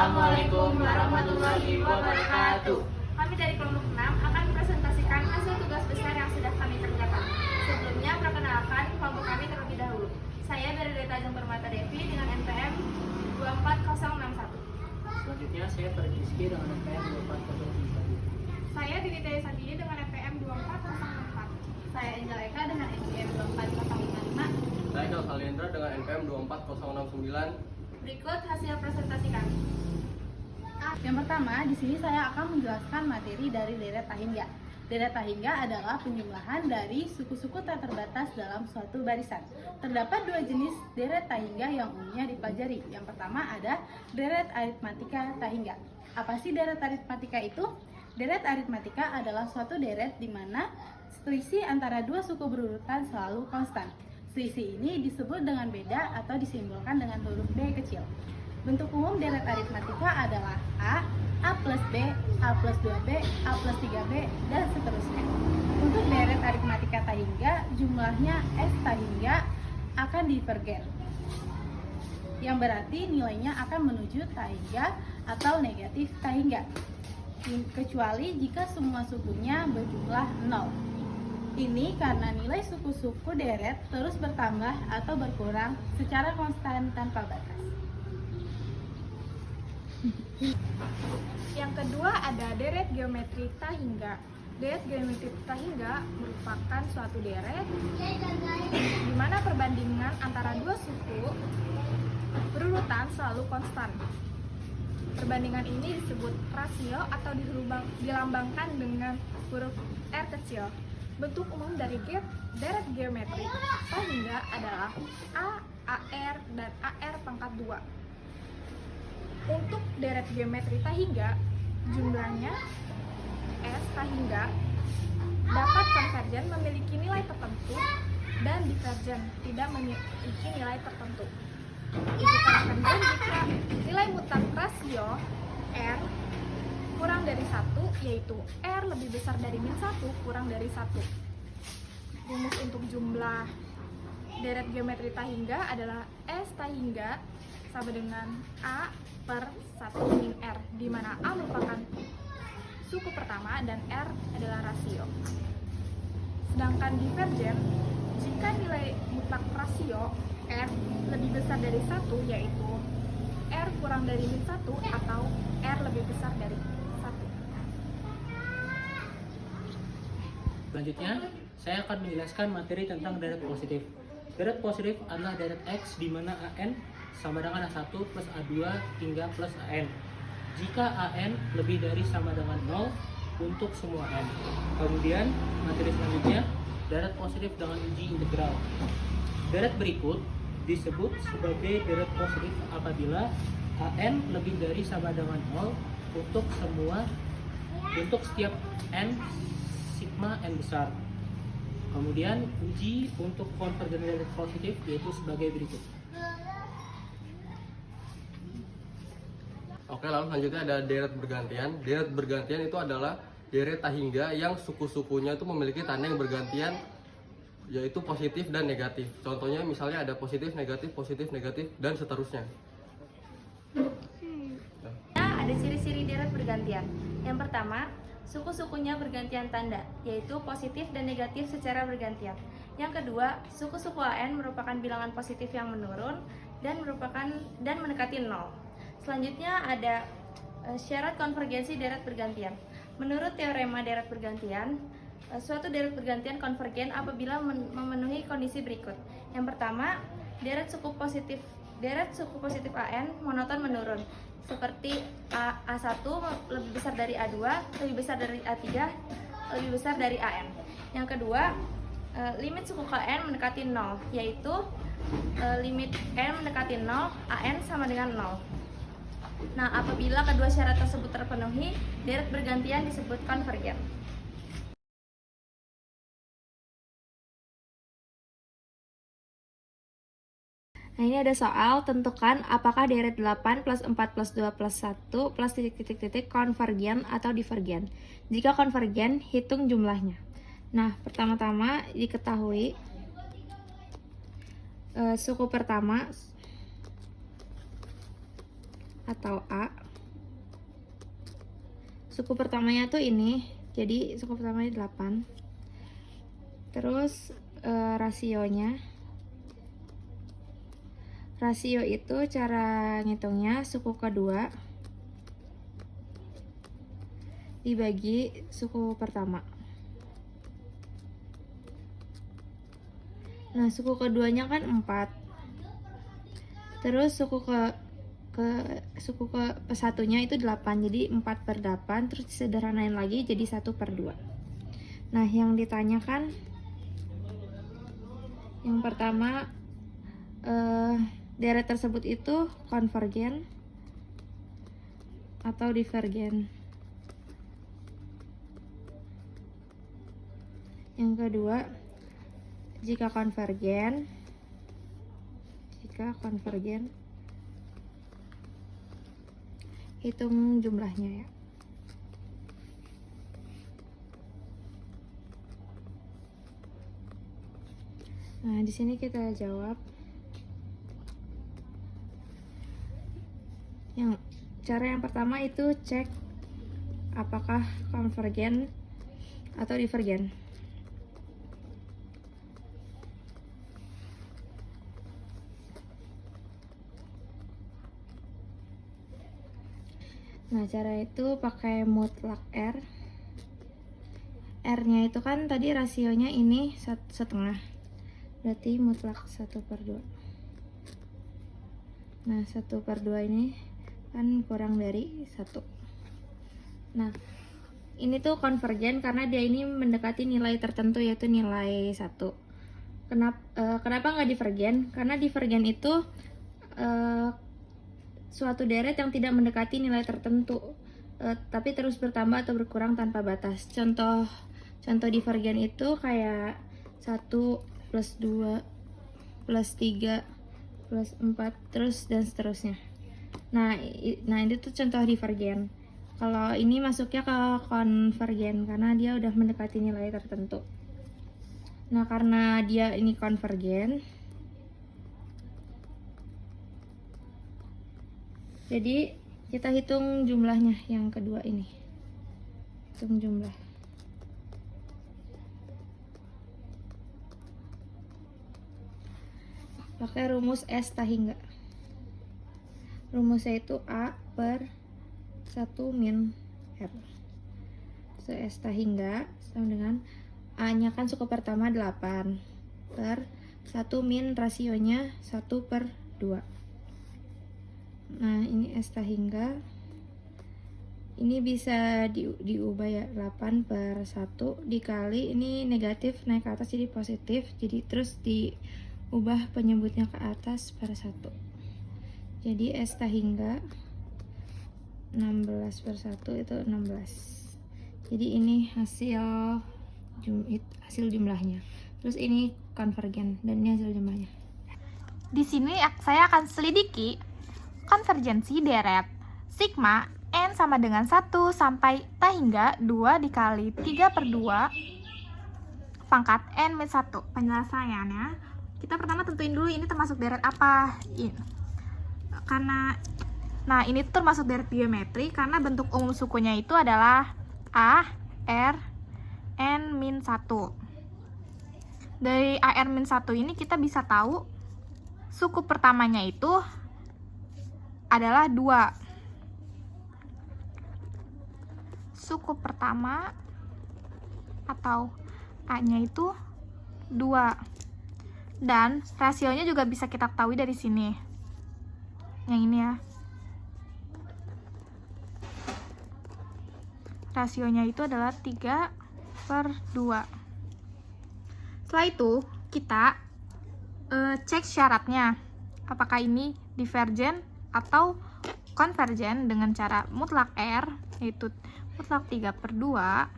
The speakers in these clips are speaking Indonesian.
Assalamualaikum warahmatullahi wabarakatuh. Kami dari kelompok 6 akan mempresentasikan hasil tugas besar yang sudah kami kerjakan. Sebelumnya, perkenalkan kelompok kami terlebih dahulu. Saya dari Tanjung Permata Devi dengan NPM 24061. Selanjutnya saya Rizky dengan NPM 24031. Saya Dini Taya Sandini dengan NPM 24064. Saya Angel Eka dengan NPM 24055. Saya Del Salendra dengan NPM 24069. Berikut hasil presentasi kami. Yang pertama, di sini saya akan menjelaskan materi dari deret tahingga. Deret tahingga adalah penjumlahan dari suku-suku tak terbatas dalam suatu barisan. Terdapat dua jenis deret tahingga yang umumnya dipelajari. Yang pertama ada deret aritmatika tahingga. Apa sih deret aritmatika itu? Deret aritmatika adalah suatu deret di mana selisih antara dua suku berurutan selalu konstan. Selisih ini disebut dengan beda atau disimbolkan dengan huruf B kecil. Bentuk umum deret aritmatika adalah A plus B, A plus 2B, A plus 3B, dan seterusnya. Untuk deret aritmatika tahingga, jumlahnya S tahingga akan divergen, yang berarti nilainya akan menuju tahingga atau negatif tahingga, kecuali jika semua sukunya berjumlah 0. Ini karena nilai suku-suku deret terus bertambah atau berkurang secara konstan tanpa batas. Yang kedua ada deret geometri tahingga. Deret geometri tahingga merupakan suatu deret di mana perbandingan antara dua suku berurutan selalu konstan. Perbandingan ini disebut rasio atau dilambangkan dengan huruf R kecil. Bentuk umum dari deret geometri tahingga adalah A, AR, dan AR pangkat 2. Untuk deret geometri tahingga, jumlahnya S tahingga dapat konvergen memiliki nilai tertentu dan divergen tidak memiliki nilai tertentu. Itu konvergen jika nilai mutlak rasio R kurang dari 1, yaitu R lebih besar dari min 1 kurang dari 1. Rumus untuk jumlah deret geometri tahingga adalah S tahingga sama dengan A per 1 min R, di mana A merupakan suku pertama dan R adalah rasio. Sedangkan divergen, jika nilai mutlak rasio R lebih besar dari 1, yaitu R kurang dari min 1 atau R lebih besar dari 1. Selanjutnya saya akan menjelaskan materi tentang deret positif. Deret positif adalah deret X di mana AN sama dengan A1 plus A2 hingga plus AN. Jika AN lebih dari sama dengan 0 untuk semua N. Kemudian materi selanjutnya deret positif dengan uji integral. Deret berikut disebut sebagai deret positif apabila AN lebih dari sama dengan 0 untuk setiap N sigma N besar. Kemudian uji untuk konvergen deret positif yaitu sebagai berikut. Oke, lalu selanjutnya ada deret bergantian. Deret bergantian itu adalah deret tahingga yang suku-sukunya itu memiliki tanda yang bergantian, yaitu positif dan negatif. Contohnya misalnya ada positif, negatif, dan seterusnya. Ada ciri-ciri deret bergantian. Yang pertama, suku-sukunya bergantian tanda, yaitu positif dan negatif secara bergantian. Yang kedua, suku-suku AN merupakan bilangan positif yang menurun dan mendekati 0. Selanjutnya ada syarat konvergensi deret bergantian. Menurut teorema deret bergantian, suatu deret bergantian konvergen apabila memenuhi kondisi berikut. Yang pertama, deret suku positif AN monoton menurun, seperti A1 lebih besar dari A2, lebih besar dari A3, lebih besar dari AN. Yang kedua, limit suku KN mendekati 0, yaitu limit N mendekati 0, AN sama dengan 0. Nah, apabila kedua syarat tersebut terpenuhi, deret bergantian disebut konvergen. Nah, ini ada soal, tentukan apakah deret 8 plus 4 plus 2 plus 1 plus titik-titik konvergen atau divergen. Jika konvergen, hitung jumlahnya. Nah, pertama-tama diketahui suku pertama atau A suku pertamanya tuh ini, jadi suku pertamanya 8. Terus rasionya, rasio itu cara ngitungnya suku kedua dibagi suku pertama. Nah, suku keduanya kan 4. Terus suku ke satunya itu 8. Jadi 4/8, terus disederhanain lagi jadi 1/2. Nah, yang ditanyakan yang pertama, deret tersebut itu konvergen atau divergen. Yang kedua, jika konvergen, hitung jumlahnya ya. Nah, di sini kita jawab. Cara yang pertama itu cek apakah konvergen atau divergen. Nah, cara itu pakai mutlak R. R-nya itu kan tadi rasionya ini 1/2. Berarti mutlak 1/2. Nah, 1/2 ini kan kurang dari 1. Nah, ini tuh konvergen karena dia ini mendekati nilai tertentu, yaitu nilai 1. Kenapa nggak divergen? Karena divergen itu suatu deret yang tidak mendekati nilai tertentu, tapi terus bertambah atau berkurang tanpa batas. Contoh divergen itu kayak 1 plus 2 plus 3 plus 4 terus dan seterusnya. Nah ini tuh contoh divergen. Kalau ini masuknya ke konvergen karena dia udah mendekati nilai tertentu. Nah, karena dia ini konvergen, jadi kita hitung jumlahnya yang kedua ini. Hitung jumlah. Pakai rumus S tahingga. Rumusnya itu A per 1 min R. So, S tahingga sama dengan A-nya kan suku pertama 8 per 1 min rasionya 1/2. Nah, ini S tahingga. Ini bisa diubah ya, 8/1 dikali ini negatif naik ke atas jadi positif. Jadi terus diubah penyebutnya ke atas per 1. Jadi S tahingga 16/1 itu 16. Jadi ini hasil jumlahnya. Terus ini konvergen dan ini hasil jumlahnya. Di sini saya akan selidiki konvergensi deret sigma n sama dengan 1 sampai tahingga 2 dikali 3/2 pangkat n-1. Penyelesaiannya, kita pertama tentuin dulu ini termasuk deret apa. Nah, ini termasuk deret geometri karena bentuk umum sukunya itu adalah A, R, N-1. Dari AR-1 ini kita bisa tahu suku pertamanya itu adalah 2. Suku pertama atau A-nya itu 2. Dan rasionya juga bisa kita ketahui dari sini. Yang ini ya. Rasionya itu adalah 3/2. Setelah itu, kita cek syaratnya. Apakah ini divergen atau konvergen dengan cara mutlak R, yaitu mutlak 3/2.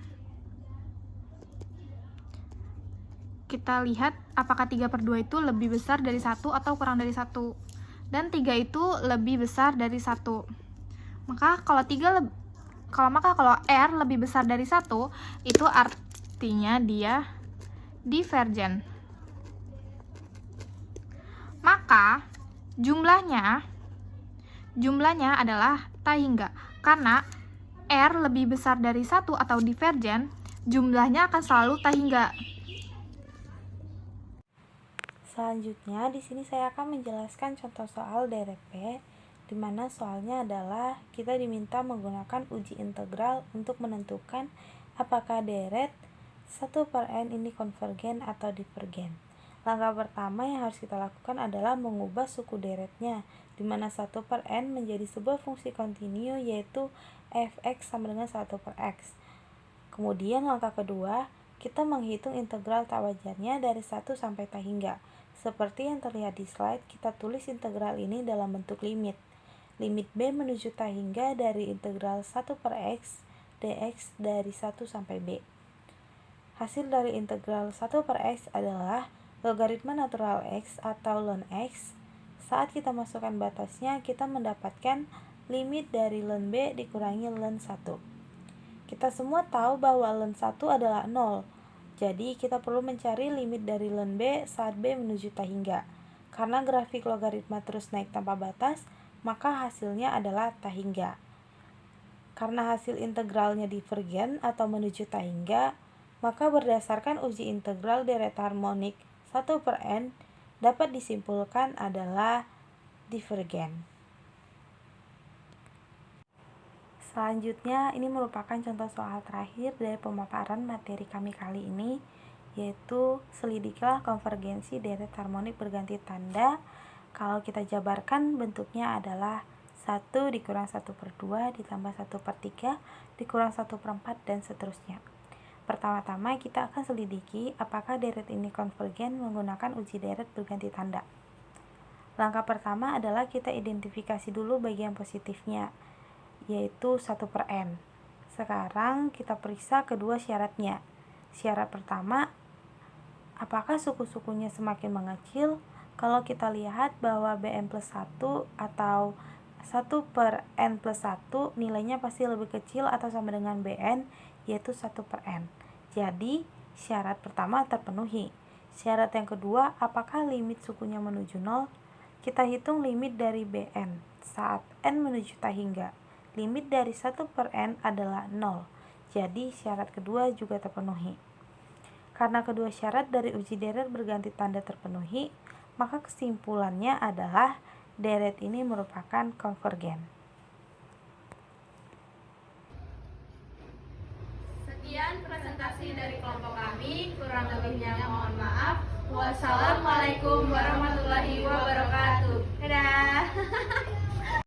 Kita lihat apakah 3/2 itu lebih besar dari 1 atau kurang dari 1. Dan 3 itu lebih besar dari 1. Maka kalau R lebih besar dari 1, itu artinya dia divergen. Maka jumlahnya adalah tahingga karena R lebih besar dari 1 atau divergen, jumlahnya akan selalu tahingga. Selanjutnya, di sini saya akan menjelaskan contoh soal deret P, di mana soalnya adalah kita diminta menggunakan uji integral untuk menentukan apakah deret 1/n ini konvergen atau divergen. Langkah pertama yang harus kita lakukan adalah mengubah suku deretnya, di mana 1/n menjadi sebuah fungsi kontinu yaitu f(x) sama dengan 1/x. Kemudian langkah kedua, kita menghitung integral tak wajarnya dari 1 sampai tahingga. Seperti yang terlihat di slide, kita tulis integral ini dalam bentuk limit. Limit b menuju tahingga dari integral 1/x dx dari 1 sampai b. Hasil dari integral 1/x adalah logaritma natural x atau ln x. Saat kita masukkan batasnya, kita mendapatkan limit dari ln b dikurangi ln 1. Kita semua tahu bahwa ln 1 adalah 0. Jadi, kita perlu mencari limit dari ln b saat b menuju tahingga. Karena grafik logaritma terus naik tanpa batas, maka hasilnya adalah tahingga. Karena hasil integralnya divergen atau menuju tahingga, maka berdasarkan uji integral deret harmonik 1/n dapat disimpulkan adalah divergen. Selanjutnya, ini merupakan contoh soal terakhir dari pemaparan materi kami kali ini, yaitu selidikilah konvergensi deret harmonik berganti tanda. Kalau kita jabarkan, bentuknya adalah 1 dikurang 1/2 ditambah 1/3 dikurang 1/4 dan seterusnya. Pertama-tama kita akan selidiki apakah deret ini konvergen menggunakan uji deret berganti tanda. Langkah pertama adalah kita identifikasi dulu bagian positifnya, yaitu 1/n. Sekarang kita periksa kedua syaratnya. Syarat pertama, apakah suku-sukunya semakin mengecil? Kalau kita lihat bahwa bn plus 1 atau 1/n plus 1 nilainya pasti lebih kecil atau sama dengan bn, yaitu 1/n. Jadi, syarat pertama terpenuhi. Syarat yang kedua, apakah limit sukunya menuju 0? Kita hitung limit dari bn saat n menuju tahingga. Limit dari 1/n adalah 0. Jadi, syarat kedua juga terpenuhi. Karena kedua syarat dari uji deret berganti tanda terpenuhi, maka kesimpulannya adalah deret ini merupakan konvergen. Sekian presentasi dari kelompok kami, kurang lebihnya mohon maaf. Wassalamualaikum warahmatullahi wabarakatuh. Dadah.